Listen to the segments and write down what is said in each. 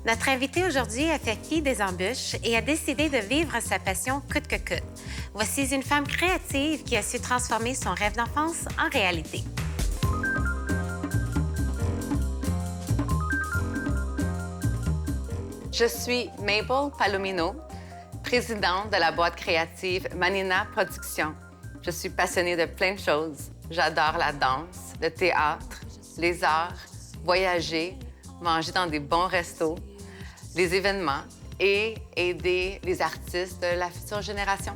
Notre invité aujourd'hui a fait fi des embûches et a décidé de vivre sa passion coûte que coûte. Voici une femme créative qui a su transformer son rêve d'enfance en réalité. Je suis Mabel Palomino, présidente de la boîte créative Manina Productions. Je suis passionnée de plein de choses. J'adore la danse, le théâtre, les arts, voyager, manger dans des bons restos, les événements et aider les artistes de la future génération.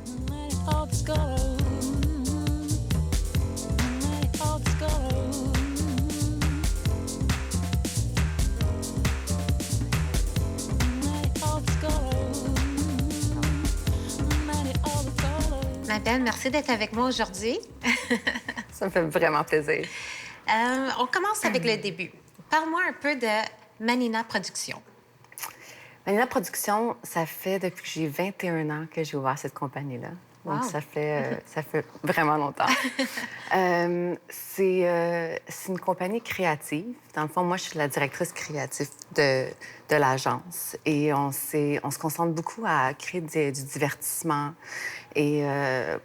Ma belle, merci d'être avec moi aujourd'hui. Ça me fait vraiment plaisir. On commence avec le début. Parle-moi un peu de Manina Productions. Manina Productions, ça fait depuis que j'ai 21 ans que j'ai ouvert cette compagnie-là. Donc, Wow. ça fait vraiment longtemps. C'est une compagnie créative. Dans le fond, moi, je suis la directrice créative de l'agence. Et on se concentre beaucoup à créer du divertissement et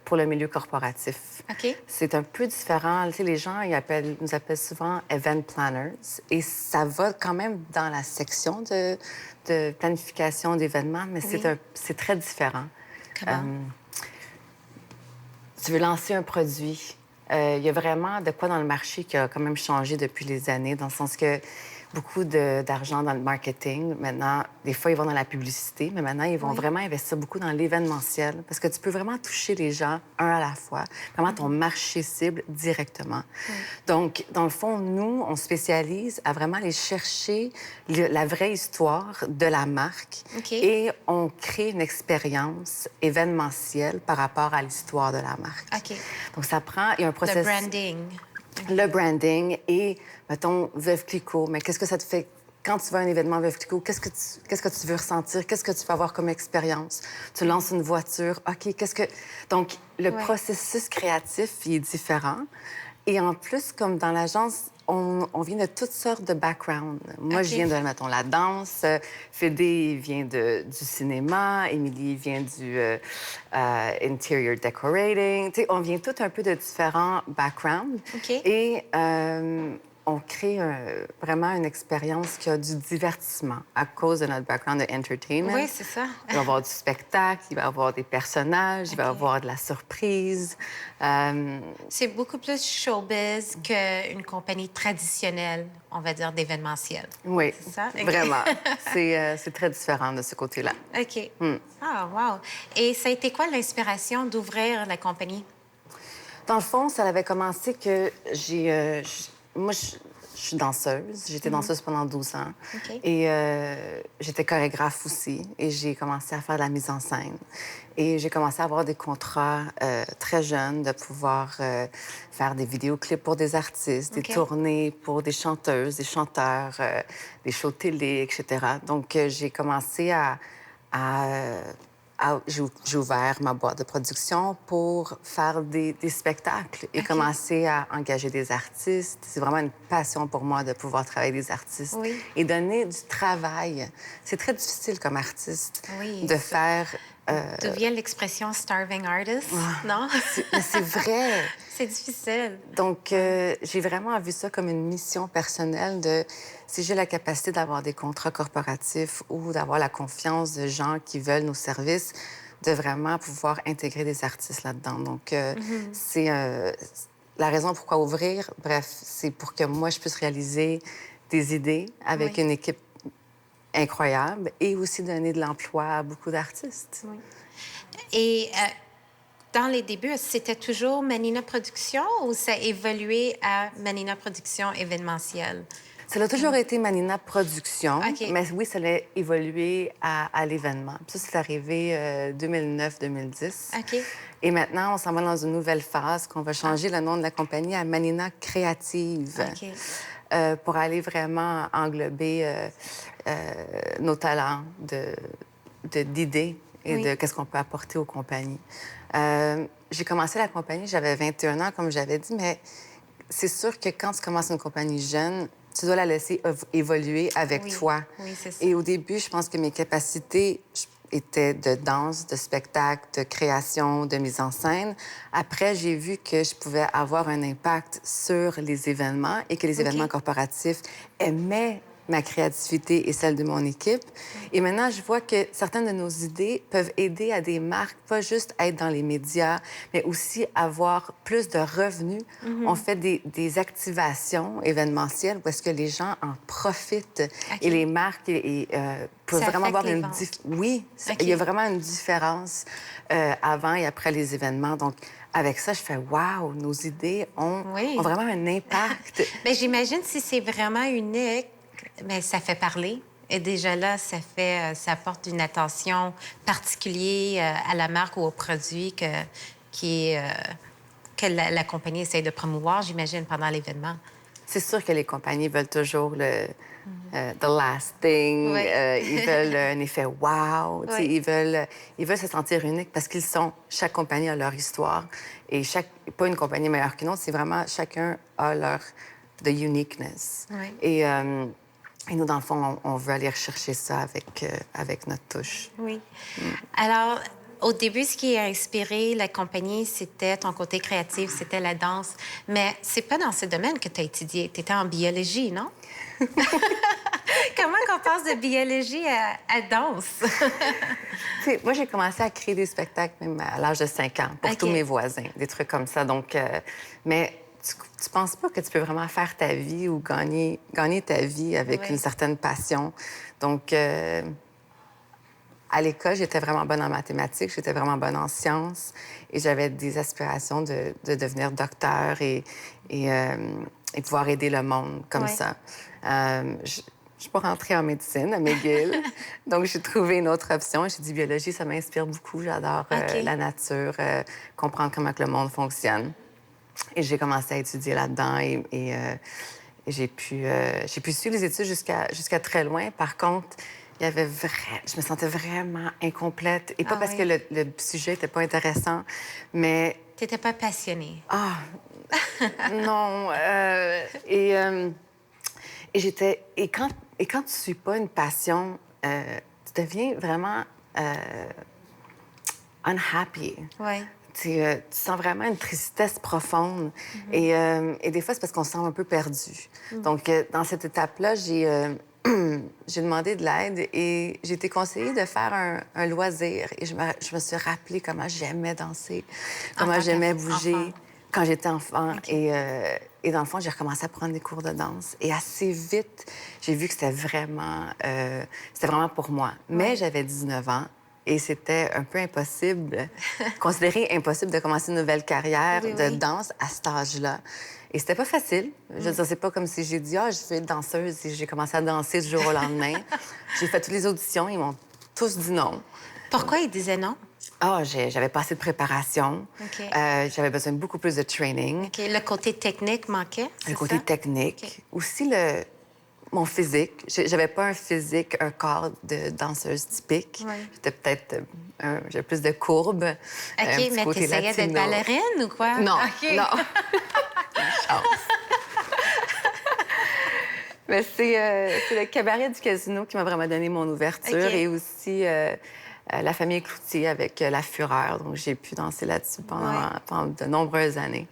pour le milieu corporatif. OK. C'est un peu différent. Tu sais, les gens nous appellent souvent event planners. Et ça va quand même dans la section de planification d'événements, mais Oui. c'est très différent. Comment? Tu veux lancer un produit. Il y a vraiment de quoi dans le marché qui a quand même changé depuis les années, dans le sens que beaucoup d'argent dans le marketing. Maintenant, des fois, ils vont dans la publicité, mais maintenant, ils vont Oui. vraiment investir beaucoup dans l'événementiel parce que tu peux vraiment toucher les gens un à la fois, vraiment ton marché cible directement. Donc, dans le fond, nous, on spécialise à vraiment aller chercher la vraie histoire de la marque OK. et on crée une expérience événementielle par rapport à l'histoire de la marque. OK. Donc, ça prend... Il y a un Le processus... branding. Le branding et, mettons, Veuve Clicquot. Mais qu'est-ce que ça te fait quand tu vas à un événement Veuve Clicquot? Qu'est-ce que tu veux ressentir? Qu'est-ce que tu vas avoir comme expérience? Tu lances une voiture. OK, qu'est-ce que... Donc, le Ouais. processus créatif, il est différent. Et en plus, comme dans l'agence, on vient de toutes sortes de backgrounds. Moi, OK. je viens de, mettons, la danse. Fédé vient du cinéma. Émilie vient du interior decorating. Tu sais, on vient tout un peu de différents backgrounds. OK. Et on crée vraiment une expérience qui a du divertissement à cause de notre background de entertainment. Oui, c'est ça. Il va y avoir du spectacle, il va y avoir des personnages, il va y OK. avoir de la surprise. C'est beaucoup plus showbiz qu'une compagnie traditionnelle, on va dire, d'événementiel. Oui, C'est ça? OK. vraiment. C'est très différent de ce côté-là. OK. Ah, wow. Et ça a été quoi l'inspiration d'ouvrir la compagnie? Dans le fond, ça avait commencé que moi, je suis danseuse. J'étais danseuse pendant 12 ans. OK. Et j'étais chorégraphe aussi. Et j'ai commencé à faire de la mise en scène. Et j'ai commencé à avoir des contrats très jeunes de pouvoir faire des vidéoclips pour des artistes, OK. des tournées pour des chanteuses, des chanteurs, des shows télé, etc. Donc, j'ai commencé j'ai ouvert ma boîte de production pour faire des spectacles et OK. commencer à engager des artistes. C'est vraiment une passion pour moi de pouvoir travailler avec des artistes Oui. et donner du travail. C'est très difficile comme artiste Oui, de ça- faire... D'où vient l'expression starving artist? Non? Mais c'est vrai. C'est difficile. Donc, j'ai vraiment vu ça comme une mission personnelle de, si j'ai la capacité d'avoir des contrats corporatifs ou d'avoir la confiance de gens qui veulent nos services, de vraiment pouvoir intégrer des artistes là-dedans. Donc, c'est la raison pourquoi ouvrir. Bref, c'est pour que moi, je puisse réaliser des idées avec Oui. une équipe incroyable et aussi donner de l'emploi à beaucoup d'artistes. Oui. Et dans les débuts, c'était toujours Manina Productions ou ça a évolué à Manina Productions événementielle? Ça a toujours été Manina Productions, OK. mais oui, ça a évolué à l'événement. Puis ça, c'est arrivé 2009-2010. OK. Et maintenant, on s'en va dans une nouvelle phase qu'on va changer le nom de la compagnie à Manina Créative. OK. Pour aller vraiment englober nos talents d'idées et Oui. de qu'est-ce qu'on peut apporter aux compagnies. J'ai commencé la compagnie, j'avais 21 ans, comme j'avais dit, mais c'est sûr que quand tu commences une compagnie jeune, tu dois la laisser évoluer avec Oui. toi. Oui, c'est ça. Et au début, je pense que mes capacités étaient de danse, de spectacle, de création, de mise en scène. Après, j'ai vu que je pouvais avoir un impact sur les événements et que les OK. événements corporatifs aimaient ma créativité et celle de mon équipe. Et maintenant, je vois que certaines de nos idées peuvent aider à des marques, pas juste être dans les médias, mais aussi avoir plus de revenus. On fait des activations événementielles où est-ce que les gens en profitent OK. et les marques peuvent Ça vraiment affecte avoir les une... ventes. Oui, OK. il y a vraiment une différence avant et après les événements. Donc, avec ça, je fais « Wow, nos idées ont Oui. vraiment un impact. » Mais j'imagine si c'est vraiment unique, mais ça fait parler. Et déjà là, ça apporte une attention particulière à la marque ou au produit que la compagnie essaie de promouvoir, j'imagine, pendant l'événement. C'est sûr que les compagnies veulent toujours the last thing. Oui. Ils veulent un effet wow. Tu sais, Oui. ils veulent se sentir uniques parce qu'ils sont... Chaque compagnie a leur histoire. Et pas une compagnie meilleure qu'une autre, c'est vraiment chacun a leur... the uniqueness. Oui. Et nous, dans le fond, on veut aller rechercher ça avec notre touche. Oui. Alors, au début, ce qui a inspiré la compagnie, c'était ton côté créatif, c'était la danse. Mais c'est pas dans ce domaine que tu as étudié. Tu étais en biologie, non? Comment qu'on passe de biologie à danse? Tu sais, moi, j'ai commencé à créer des spectacles même à l'âge de 5 ans pour OK. tous mes voisins, des trucs comme ça. Donc, mais tu penses pas que tu peux vraiment faire ta vie ou gagner ta vie avec Oui. une certaine passion. Donc, à l'école, j'étais vraiment bonne en mathématiques, j'étais vraiment bonne en sciences et j'avais des aspirations de devenir docteur et pouvoir aider le monde comme Oui. ça. Je suis pas rentrée en médecine à McGill, donc j'ai trouvé une autre option. J'ai dit biologie, ça m'inspire beaucoup. J'adore OK. la nature, comprendre comment que le monde fonctionne. Et j'ai commencé à étudier là-dedans et j'ai pu suivre les études jusqu'à très loin. Par contre, je me sentais vraiment incomplète. Et pas Ah parce que oui. le sujet n'était pas intéressant, mais Tu n'étais pas passionnée. ah, non. Et quand tu suis pas une passion, tu deviens vraiment unhappy. Oui. Tu sens vraiment une tristesse profonde. Et des fois, c'est parce qu'on se sent un peu perdu. Donc, dans cette étape-là, j'ai demandé de l'aide et j'ai été conseillée de faire un loisir. Et je me suis rappelé comment j'aimais danser, comment tant j'aimais qu'enfant. bouger quand j'étais enfant. OK. Et dans le fond, j'ai recommencé à prendre des cours de danse. Et assez vite, j'ai vu que c'était vraiment pour moi. Mais j'avais 19 ans. Et c'était un peu impossible, considéré impossible de commencer une nouvelle carrière Oui, de oui. danse à cet âge-là. Et c'était pas facile. Je veux dire, c'est pas comme si j'ai dit « Ah, je veux être danseuse » et j'ai commencé à danser du jour au lendemain. J'ai fait toutes les auditions, ils m'ont tous dit non. Pourquoi il disait non? Ah, j'avais pas assez de préparation. OK. J'avais besoin de beaucoup plus de training. OK. Le côté technique manquait, c'est Le côté ça? technique. OK. Aussi, mon physique. J'avais pas un corps de danseuse typique. Oui. J'étais peut-être... J'avais plus de courbes. OK, un petit mais côté t'essayais d'être latino. ballerine ou quoi? Non, OK. non. Chance. Mais c'est le cabaret du casino qui m'a vraiment donné mon ouverture OK. et aussi la famille Cloutier avec La Fureur. Donc, j'ai pu danser là-dessus pendant de nombreuses années.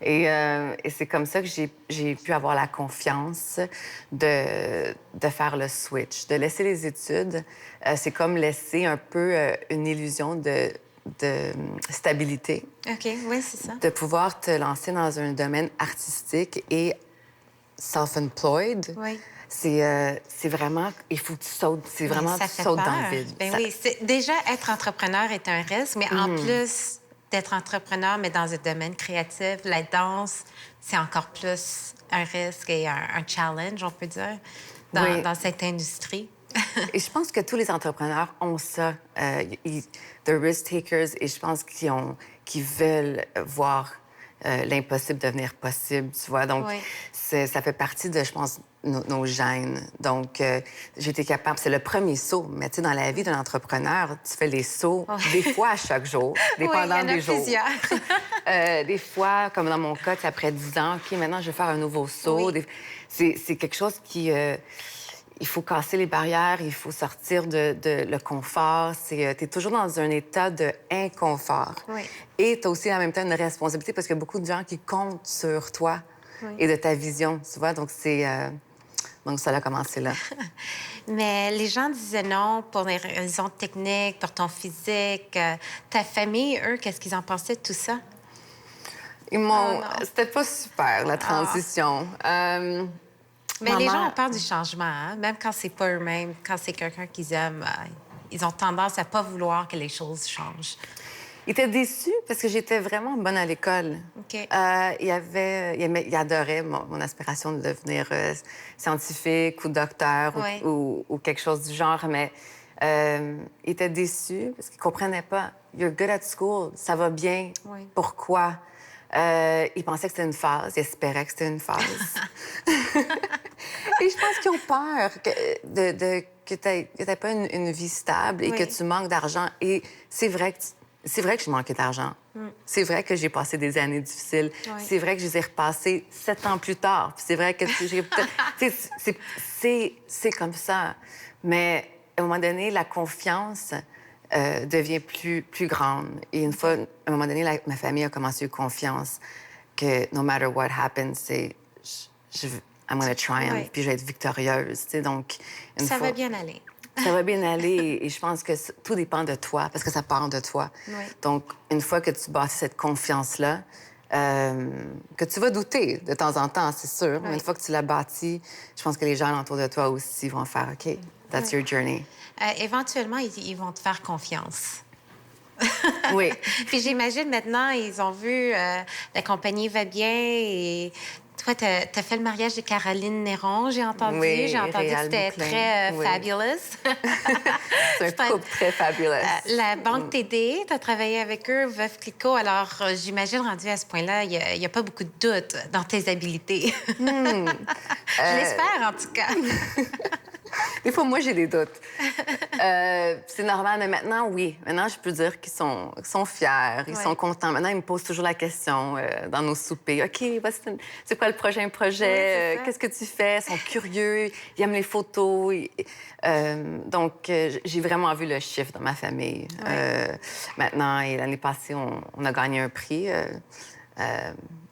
Et c'est comme ça que j'ai pu avoir la confiance de faire le switch, de laisser les études. C'est comme laisser un peu une illusion de stabilité, OK, oui, c'est ça. de pouvoir te lancer dans un domaine artistique et self-employed. Oui. C'est vraiment... Il faut que tu sautes. C'est vraiment... Mais ça Tu fait sautes peur. dans le vide. Ben Ça- oui, déjà, être entrepreneur est un risque, mais en plus d'être entrepreneur, mais dans un domaine créatif, la danse, c'est encore plus un risque et un challenge, on peut dire, Oui. dans cette industrie. Et je pense que tous les entrepreneurs ont ça. The risk takers, et je pense qu'ils veulent voir l'impossible devenir possible, tu vois. Donc, Oui. ça fait partie de, je pense, nos gènes. Donc, j'ai été capable. C'est le premier saut. Mais tu sais, dans la vie d'un entrepreneur, tu fais les sauts Oui. des fois à chaque jour, Oui, il y dépendant en a des jours. plusieurs. Des fois, comme dans mon cas, tu sais, après 10 ans, OK, maintenant, je vais faire un nouveau saut. Oui. C'est quelque chose qui... il faut casser les barrières, il faut sortir de le confort. Tu es toujours dans un état d'inconfort. Oui. Et tu as aussi en même temps une responsabilité parce qu'il y a beaucoup de gens qui comptent sur toi Oui. et de ta vision, tu vois. Donc, donc ça a commencé là. Mais les gens disaient non pour des raisons techniques, pour ton physique. Ta famille, eux, qu'est-ce qu'ils en pensaient de tout ça? Ils Oh m'ont... non. C'était pas super, la Ah. transition. Mais les gens ont Maman, peur du changement, hein? Même quand c'est pas eux-mêmes, quand c'est quelqu'un qu'ils aiment, ils ont tendance à pas vouloir que les choses changent. il était déçu parce que j'étais vraiment bonne à l'école. OK. Il adorait mon aspiration de devenir scientifique ou docteur Oui. ou quelque chose du genre, mais il était déçu parce qu'il comprenait pas. You're good at school, ça va bien. Oui. Pourquoi? Il pensait que c'était une phase, il espérait que c'était une phase. Et je pense qu'ils ont peur que tu n'aies pas une vie stable et que Oui. tu manques d'argent. Et c'est vrai que je manquais d'argent. C'est vrai que j'ai passé des années difficiles. Oui. C'est vrai que je les ai repassées 7 ans plus tard. Puis c'est vrai que c'est comme ça. Mais à un moment donné, la confiance devient plus grande. Et une fois, à un moment donné, ma famille a commencé à avoir confiance que no matter what happens, I'm gonna triumph, Oui. puis je vais être victorieuse. Tu sais, donc, Ça va bien aller. ça va bien aller et je pense que tout dépend de toi parce que ça part de toi. Oui. Donc, une fois que tu bâtis cette confiance-là, que tu vas douter de temps en temps, c'est sûr, mais Oui. une fois que tu l'as bâti, je pense que les gens autour de toi aussi vont faire OK, that's Oui. your journey. Éventuellement, ils vont te faire confiance. Oui. Puis j'imagine maintenant, ils ont vu la compagnie va bien et toi, tu as fait le mariage de Caroline Néron, j'ai entendu. Oui, J'ai entendu que Réal c'était Bouclin, très oui. fabulous. C'est un couple très fabuleux. La Banque TD, tu as travaillé avec eux, Veuve Clicquot. Alors, j'imagine, rendu à ce point-là, il n'y a pas beaucoup de doutes dans tes habiletés. Je l'espère, en tout cas. Des fois, moi, j'ai des doutes. C'est normal, mais maintenant, oui. Maintenant, je peux dire qu'ils sont fiers, ils Ouais. sont contents. Maintenant, ils me posent toujours la question dans nos soupers. OK, c'est quoi le prochain projet? Oui, c'est ça. Qu'est-ce que tu fais? Ils sont curieux, ils aiment les photos. Donc, j'ai vraiment vu le chiffre dans ma famille. Ouais. Maintenant, et l'année passée, on a gagné un prix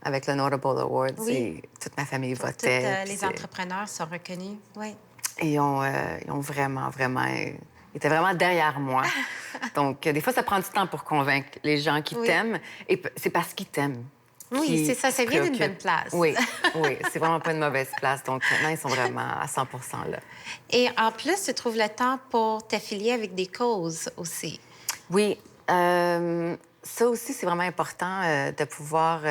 avec le Notable Awards. Oui. Et toute ma famille Tous votait. puis les entrepreneurs sont reconnus. Oui. et ils ont vraiment, vraiment... Ils étaient vraiment derrière moi. Donc, des fois, ça prend du temps pour convaincre les gens qui Oui. t'aiment. Et c'est parce qu'ils t'aiment. Oui, c'est ça. qu'ils Ça se vient d'une préoccupent. bonne place. Oui, oui. C'est vraiment pas une mauvaise place. Donc, maintenant, ils sont vraiment à 100 là. Et en plus, tu trouves le temps pour t'affilier avec des causes aussi. Oui. Ça aussi, c'est vraiment important de pouvoir...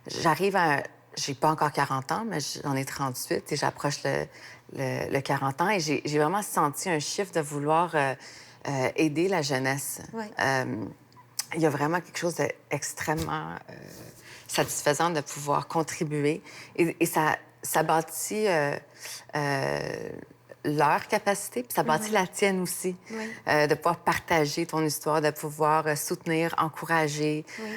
j'arrive à... J'ai pas encore 40 ans, mais j'en ai 38 et j'approche le 40 ans. Et j'ai vraiment senti un chiffre de vouloir aider la jeunesse. Oui. Il y a vraiment quelque chose d'extrêmement satisfaisant de pouvoir contribuer. Et ça bâtit leur capacité, puis ça bâtit la tienne aussi. Oui. De pouvoir partager ton histoire, de pouvoir soutenir, encourager. Oui.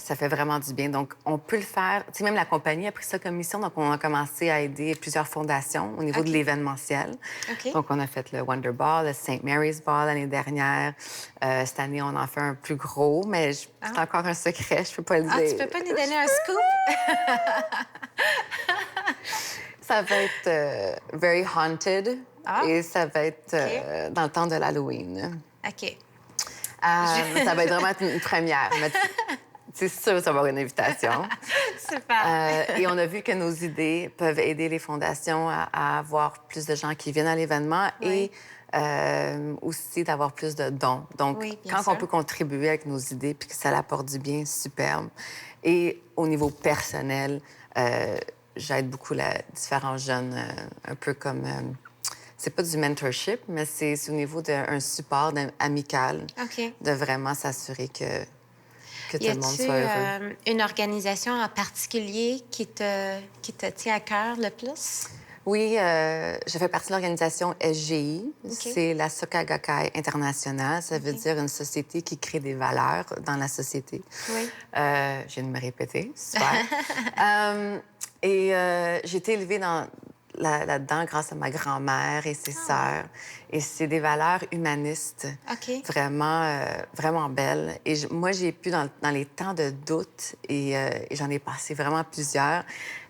Ça fait vraiment du bien. Donc, on peut le faire. Tu sais, même la compagnie a pris ça comme mission. Donc, on a commencé à aider plusieurs fondations au niveau OK. de l'événementiel. OK. Donc, on a fait le Wonder Ball, le St. Mary's Ball l'année dernière. Cette année, on en fait un plus gros, mais c'est encore un secret, je peux pas le dire. Ah, tu peux pas nous donner un scoop? Ça va être very haunted Ah. et ça va être OK. dans le temps de l'Halloween. OK. Ça va être vraiment une première. Mais c'est sûr, ça va avoir une invitation. Super. Et on a vu que nos idées peuvent aider les fondations à avoir plus de gens qui viennent à l'événement Oui. et aussi d'avoir plus de dons. Donc, Oui, bien quand sûr. on peut contribuer avec nos idées puis que ça apporte du bien, superbe. Et au niveau personnel, j'aide beaucoup différents jeunes, un peu comme... c'est pas du mentorship, mais c'est au niveau d'un support amical, OK. de vraiment s'assurer que que tout Y le monde soit heureux. a-tu une organisation en particulier qui te tient à cœur le plus? Oui, je fais partie de l'organisation SGI. OK. C'est la Soka Gakkai Internationale. Ça veut OK. dire une société qui crée des valeurs dans la société. Oui. Je viens de me répéter. Super. J'ai été élevée là-dedans grâce à ma grand-mère et ses sœurs. Et c'est des valeurs humanistes OK. vraiment belles. Et moi, j'ai pu, dans les temps de doute, et j'en ai passé vraiment plusieurs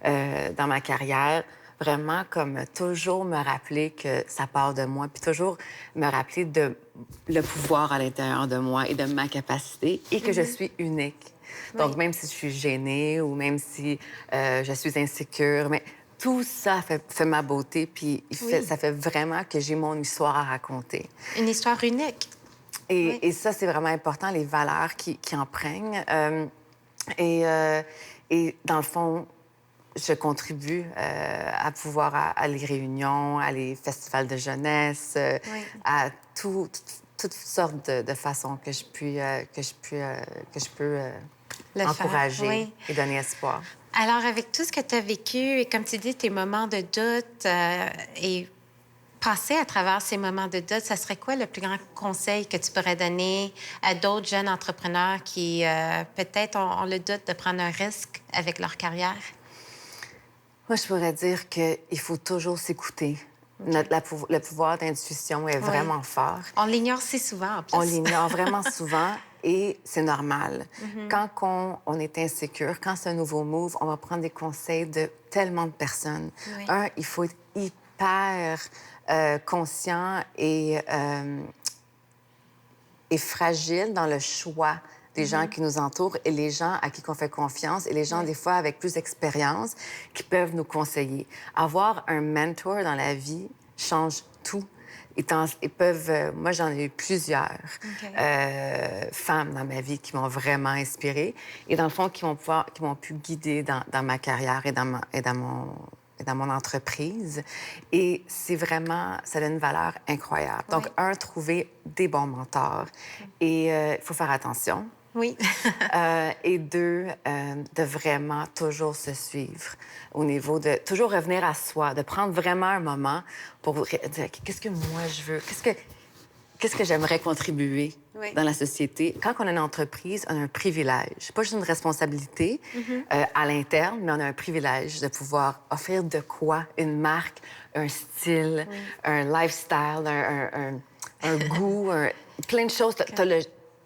dans ma carrière, vraiment comme toujours me rappeler que ça part de moi, puis toujours me rappeler de le pouvoir à l'intérieur de moi et de ma capacité et que je suis unique. Donc, Oui. même si je suis gênée ou même si je suis insécure, mais tout ça fait ma beauté, puis Oui. ça fait vraiment que j'ai mon histoire à raconter. Une histoire unique. Oui. Et ça, c'est vraiment important, les valeurs qui empruntent. Et dans le fond, je contribue à pouvoir à les réunions, à les festivals de jeunesse, Oui. à toutes sortes de façons que je peux Le faire, encourager oui. et donner espoir. Alors, avec tout ce que tu as vécu et comme tu dis, tes moments de doute et passer à travers ces moments de doute, ça serait quoi le plus grand conseil que tu pourrais donner à d'autres jeunes entrepreneurs qui peut-être ont le doute de prendre un risque avec leur carrière? Moi, je pourrais dire qu'il faut toujours s'écouter. Le pouvoir d'intuition est vraiment fort. On l'ignore si souvent, en plus. On l'ignore vraiment souvent et c'est normal. Quand on est insécure, quand c'est un nouveau move, on va prendre des conseils de tellement de personnes. Oui. Il faut être hyper conscient et fragile dans le choix des gens qui nous entourent et les gens à qui on fait confiance et les gens, des fois, avec plus d'expérience, qui peuvent nous conseiller. Avoir un mentor dans la vie change tout. Ils peuvent... moi, j'en ai eu plusieurs femmes dans ma vie qui m'ont vraiment inspirée et, dans le fond, qui m'ont pu guider dans ma carrière et dans mon entreprise. Et c'est vraiment... Ça donne une valeur incroyable. Oui. Donc, trouver des bons mentors. Et il faut faire attention. Oui. Et deux, de vraiment toujours se suivre au niveau de... Toujours revenir à soi, de prendre vraiment un moment pour dire qu'est-ce que moi je veux, qu'est-ce que j'aimerais contribuer dans la société. Quand on a une entreprise, on a un privilège. Pas juste une responsabilité à l'interne, mais on a un privilège de pouvoir offrir de quoi? Une marque, un style, un lifestyle, un goût, plein de choses.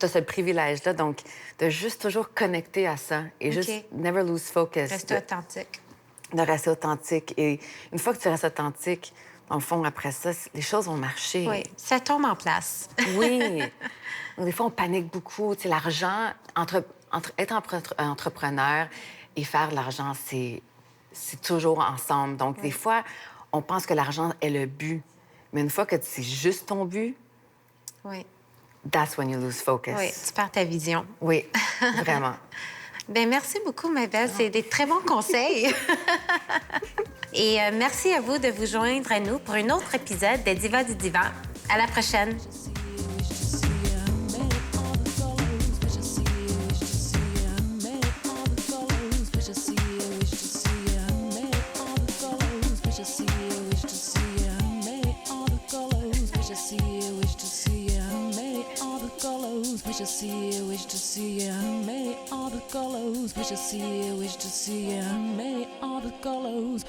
T'as ce privilège-là, donc de juste toujours connecter à ça et juste never lose focus. Rester authentique. De rester authentique. Et une fois que tu restes authentique, dans le fond, après ça, les choses vont marcher. Oui, ça tombe en place. Oui. Des fois, on panique beaucoup. Tu sais, l'argent, être entrepreneur et faire de l'argent, c'est toujours ensemble. Donc, des fois, on pense que l'argent est le but. Mais une fois que c'est juste ton but, Oui. that's when you lose focus. Oui, tu perds ta vision. Oui, vraiment. Bien, merci beaucoup, ma belle. C'est des très bons conseils. Et merci à vous de vous joindre à nous pour un autre épisode des Divas du Divan. À la prochaine. Wish to see you, wish to see you, many all the colors. Wish to see you, wish to see you, many all the colors.